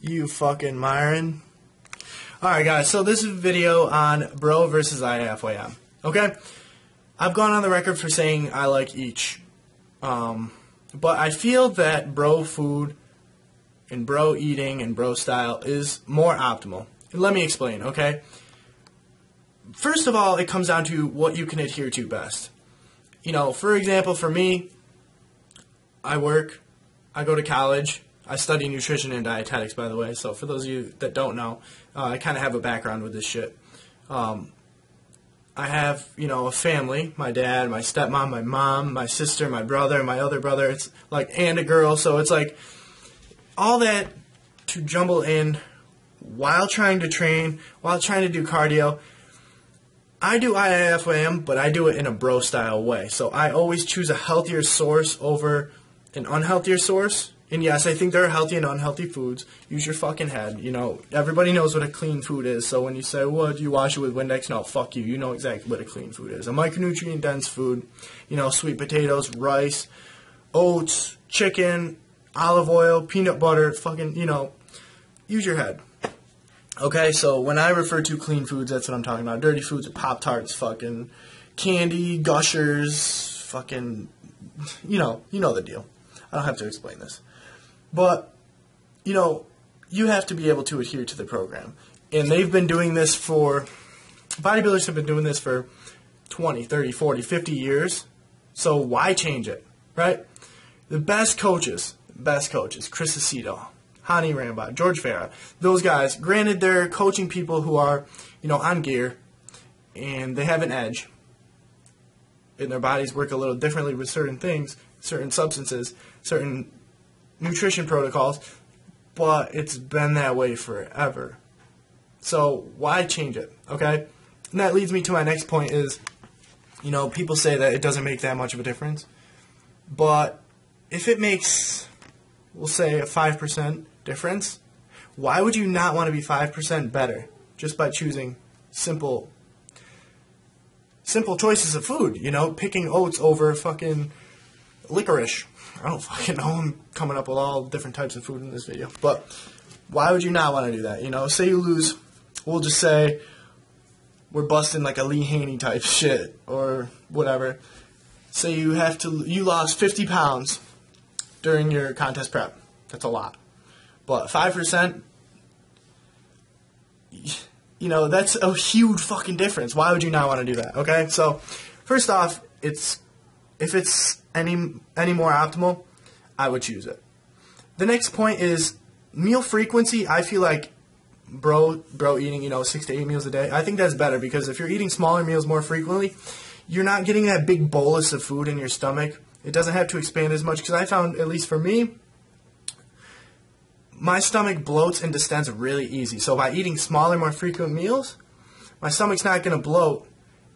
You fucking Myron. Alright guys, so this is a video on bro versus IIFYM. Okay? I've gone on the record for saying I like each. But I feel that bro food and bro eating and bro style is more optimal. Let me explain, okay? First of all, it comes down to what you can adhere to best. You know, for example, for me, I work, I go to college, I study nutrition and dietetics, by the way, so for those of you that don't know, I kind of have a background with this shit. I have, you know, a family, my dad, my stepmom, my mom, my sister, my brother, my other brother, it's like, and a girl, so it's like, all that to jumble in while trying to train, while trying to do cardio. I do IIFYM, but I do it in a bro style way, so I always choose a healthier source over an unhealthier source. And yes, I think there are healthy and unhealthy foods. Use your fucking head. You know, everybody knows what a clean food is. So when you say, well, do you wash it with Windex? No, fuck you. You know exactly what a clean food is. A micronutrient-dense food, you know, sweet potatoes, rice, oats, chicken, olive oil, peanut butter, fucking, you know, use your head. Okay, so when I refer to clean foods, that's what I'm talking about. Dirty foods are Pop-Tarts, fucking candy, Gushers, fucking, you know the deal. I don't have to explain this. But, you know, you have to be able to adhere to the program. And they've been doing this bodybuilders have been doing this for 20, 30, 40, 50 years. So why change it, right? The best coaches, Chris Aceto, Hani Rambod, George Farah, those guys, granted they're coaching people who are, you know, on gear, and they have an edge. And their bodies work a little differently with certain things, certain substances, certain nutrition protocols, but it's been that way forever. So why change it, okay? And that leads me to my next point is, you know, people say that it doesn't make that much of a difference, but if it makes, we'll say, a 5% difference, why would you not want to be 5% better just by choosing simple choices of food, you know, picking oats over fucking licorice. I don't fucking know. I'm coming up with all different types of food in this video. But why would you not want to do that? You know, say you lose, we'll just say we're busting like a Lee Haney type shit or whatever. Say you lost 50 pounds during your contest prep. That's a lot. But 5%, you know, that's a huge fucking difference. Why would you not want to do that? Okay? So, first off, if it's any more optimal, I would choose it. The next point is meal frequency. I feel like bro eating, you know, 6 to 8 meals a day. I think that's better because if you're eating smaller meals more frequently, you're not getting that big bolus of food in your stomach. It doesn't have to expand as much because I found, at least for me, my stomach bloats and distends really easy. So by eating smaller, more frequent meals, my stomach's not going to bloat,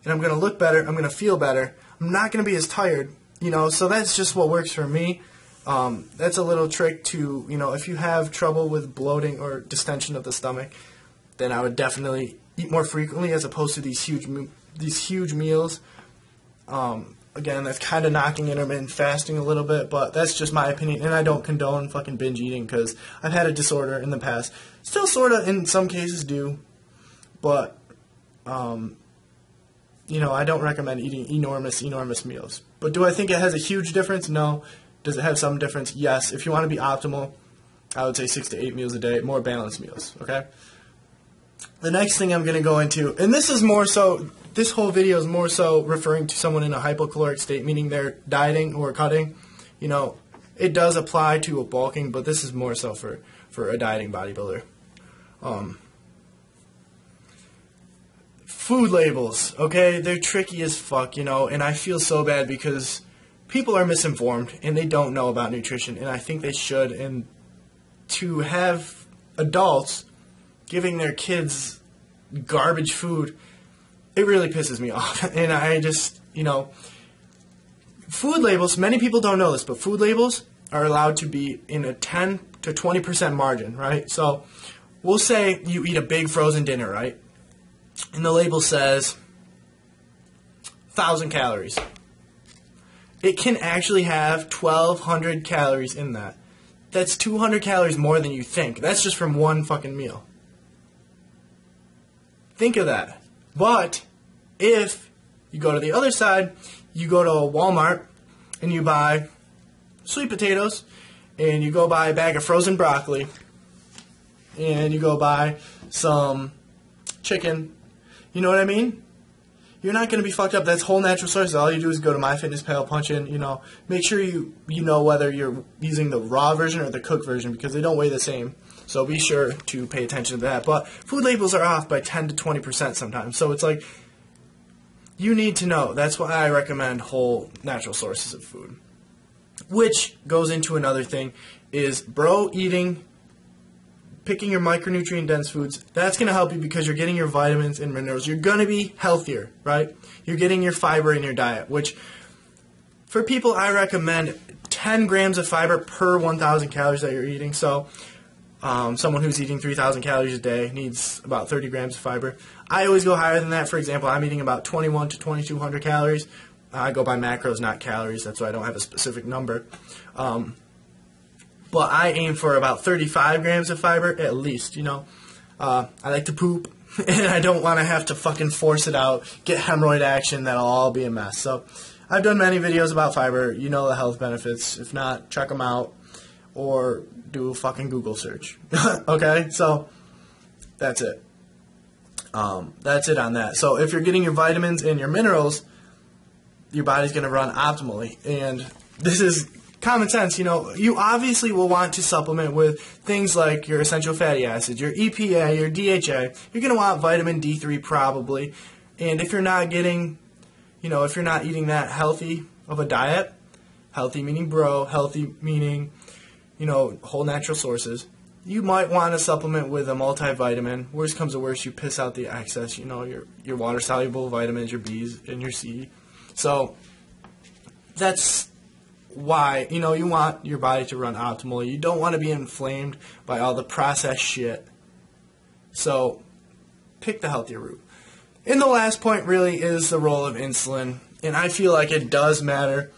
and I'm going to look better, I'm going to feel better, I'm not going to be as tired, you know, so that's just what works for me. That's a little trick to, you know, if you have trouble with bloating or distension of the stomach, then I would definitely eat more frequently as opposed to these huge meals. Again, that's kind of knocking intermittent fasting a little bit, but that's just my opinion, and I don't condone fucking binge eating because I've had a disorder in the past. Still sort of in some cases do, but, you know, I don't recommend eating enormous meals. But do I think it has a huge difference? No. Does it have some difference? Yes. If you want to be optimal, I would say 6 to 8 meals a day, more balanced meals, okay? The next thing I'm going to go into, and this is more so, this whole video is more so referring to someone in a hypocaloric state, meaning they're dieting or cutting. You know, it does apply to a bulking, but this is more so for a dieting bodybuilder. Food labels, okay? They're tricky as fuck, you know, and I feel so bad because people are misinformed and they don't know about nutrition, and I think they should. And to have adults giving their kids garbage food, it really pisses me off. And I just, you know, food labels, many people don't know this, but food labels are allowed to be in a 10 to 20% margin, right? So we'll say you eat a big frozen dinner, right? And the label says 1,000 calories. It can actually have 1,200 calories in that. That's 200 calories more than you think. That's just from one fucking meal. Think of that. But if you go to the other side, you go to a Walmart and you buy sweet potatoes, and you go buy a bag of frozen broccoli, and you go buy some chicken. You know what I mean? You're not going to be fucked up. That's whole natural sources. All you do is go to MyFitnessPal, punch in, make sure you know whether you're using the raw version or the cooked version, because they don't weigh the same. So be sure to pay attention to that. But food labels are off by 10 to 20% sometimes. So it's like, you need to know. That's why I recommend whole natural sources of food. Which goes into another thing, is picking your micronutrient dense foods. That's going to help you because you're getting your vitamins and minerals. You're going to be healthier, right? You're getting your fiber in your diet, which for people I recommend 10 grams of fiber per 1,000 calories that you're eating. So someone who's eating 3,000 calories a day needs about 30 grams of fiber. I always go higher than that. For example, I'm eating about 21 to 2,200 calories. I go by macros, not calories. That's why I don't have a specific number. But I aim for about 35 grams of fiber at least, I like to poop, and I don't want to have to fucking force it out, get hemorrhoid action. That'll all be a mess. So I've done many videos about fiber. You know the health benefits. If not, check them out or do a fucking Google search. Okay? So that's it. That's it on that. So if you're getting your vitamins and your minerals, your body's going to run optimally. And this is common sense. You obviously will want to supplement with things like your essential fatty acids, your EPA, your DHA. You're going to want vitamin D3 probably. And if you're not getting, if you're not eating that healthy of a diet, healthy meaning healthy meaning, whole natural sources, you might want to supplement with a multivitamin. Worst comes to worst, you piss out the excess, your water-soluble vitamins, your B's, and your C. So that's why, you want your body to run optimally. You don't want to be inflamed by all the processed shit. So pick the healthier route. And the last point really is the role of insulin. And I feel like it does matter.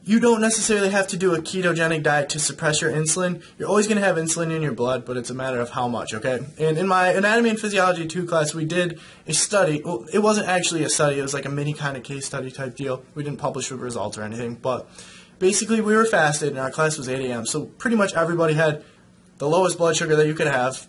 You don't necessarily have to do a ketogenic diet to suppress your insulin. You're always going to have insulin in your blood, but it's a matter of how much, okay? And in my Anatomy and Physiology 2 class, we did a study. Well, it wasn't actually a study. It was like a mini kind of case study type deal. We didn't publish the results or anything, but basically we were fasted, and our class was 8 a.m. So pretty much everybody had the lowest blood sugar that you could have,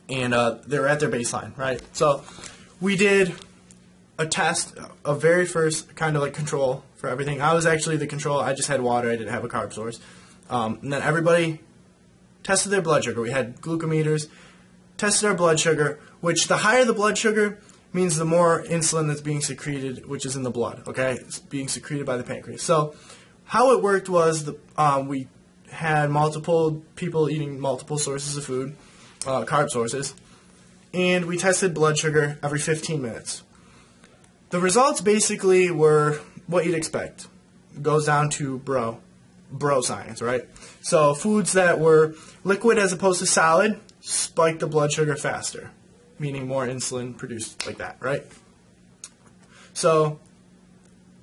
and they were at their baseline, right? So we did a test, a very first kind of like control for everything. I was actually the control. I just had water. I didn't have a carb source. And then everybody tested their blood sugar. We had glucometers, tested our blood sugar, which the higher the blood sugar means the more insulin that's being secreted, which is in the blood, okay? It's being secreted by the pancreas. So how it worked was we had multiple people eating multiple sources of food, carb sources, and we tested blood sugar every 15 minutes. The results basically were what you'd expect. It goes down to bro science, right? So foods that were liquid as opposed to solid spiked the blood sugar faster, meaning more insulin produced like that, right? So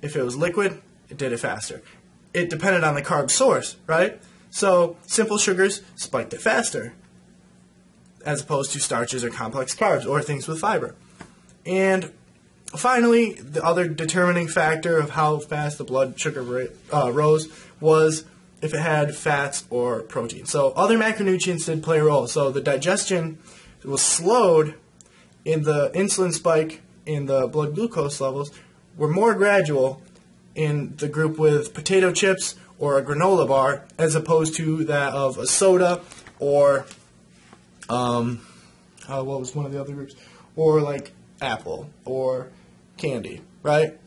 if it was liquid, it did it faster. It depended on the carb source, right? So simple sugars spiked it faster as opposed to starches or complex carbs or things with fiber. And finally, the other determining factor of how fast the blood sugar rose was if it had fats or protein. So other macronutrients did play a role. So the digestion was slowed, in the insulin spike in the blood glucose levels were more gradual in the group with potato chips or a granola bar as opposed to that of a soda or what was one of the other groups? Or like apple or candy, right?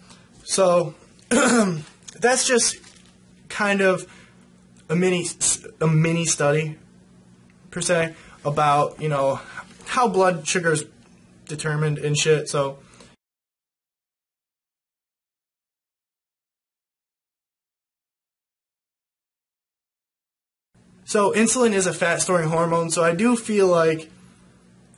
So that's just kind of a mini study per se about how blood sugar is determined and shit. So insulin is a fat storing hormone. So I do feel like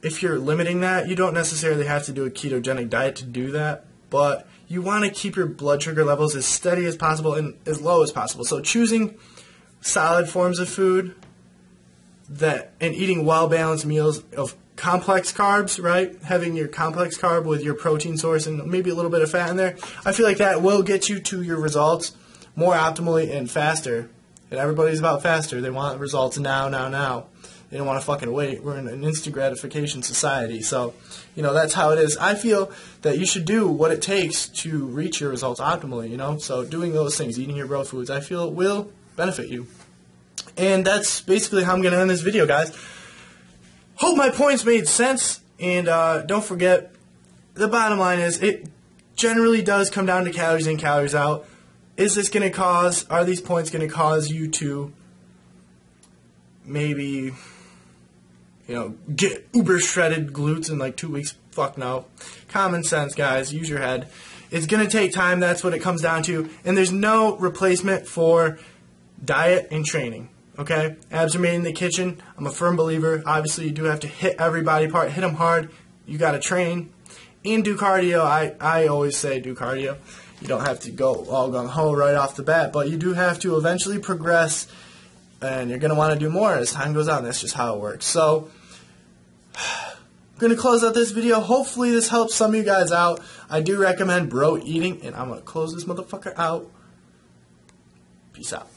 if you're limiting that, you don't necessarily have to do a ketogenic diet to do that, but you want to keep your blood sugar levels as steady as possible and as low as possible. So choosing solid forms of food and eating well-balanced meals of complex carbs, right? Having your complex carb with your protein source and maybe a little bit of fat in there. I feel like that will get you to your results more optimally and faster. And everybody's about faster. They want results now. They don't want to fucking wait. We're in an instant gratification society. So, that's how it is. I feel that you should do what it takes to reach your results optimally, So doing those things, eating your raw foods, I feel will benefit you. And that's basically how I'm going to end this video, guys. Hope my points made sense. And don't forget, the bottom line is it generally does come down to calories in, calories out. Are these points going to cause you to maybe, get uber shredded glutes in like 2 weeks? Fuck no. Common sense, guys. Use your head. It's going to take time. That's what it comes down to. And there's no replacement for diet and training. Okay? Abs are made in the kitchen. I'm a firm believer. Obviously, you do have to hit every body part. Hit them hard. You got to train. And do cardio. I always say do cardio. You don't have to go all gung-ho right off the bat, but you do have to eventually progress, and you're going to want to do more as time goes on. That's just how it works. So, I'm going to close out this video. Hopefully this helps some of you guys out. I do recommend bro eating, and I'm going to close this motherfucker out. Peace out.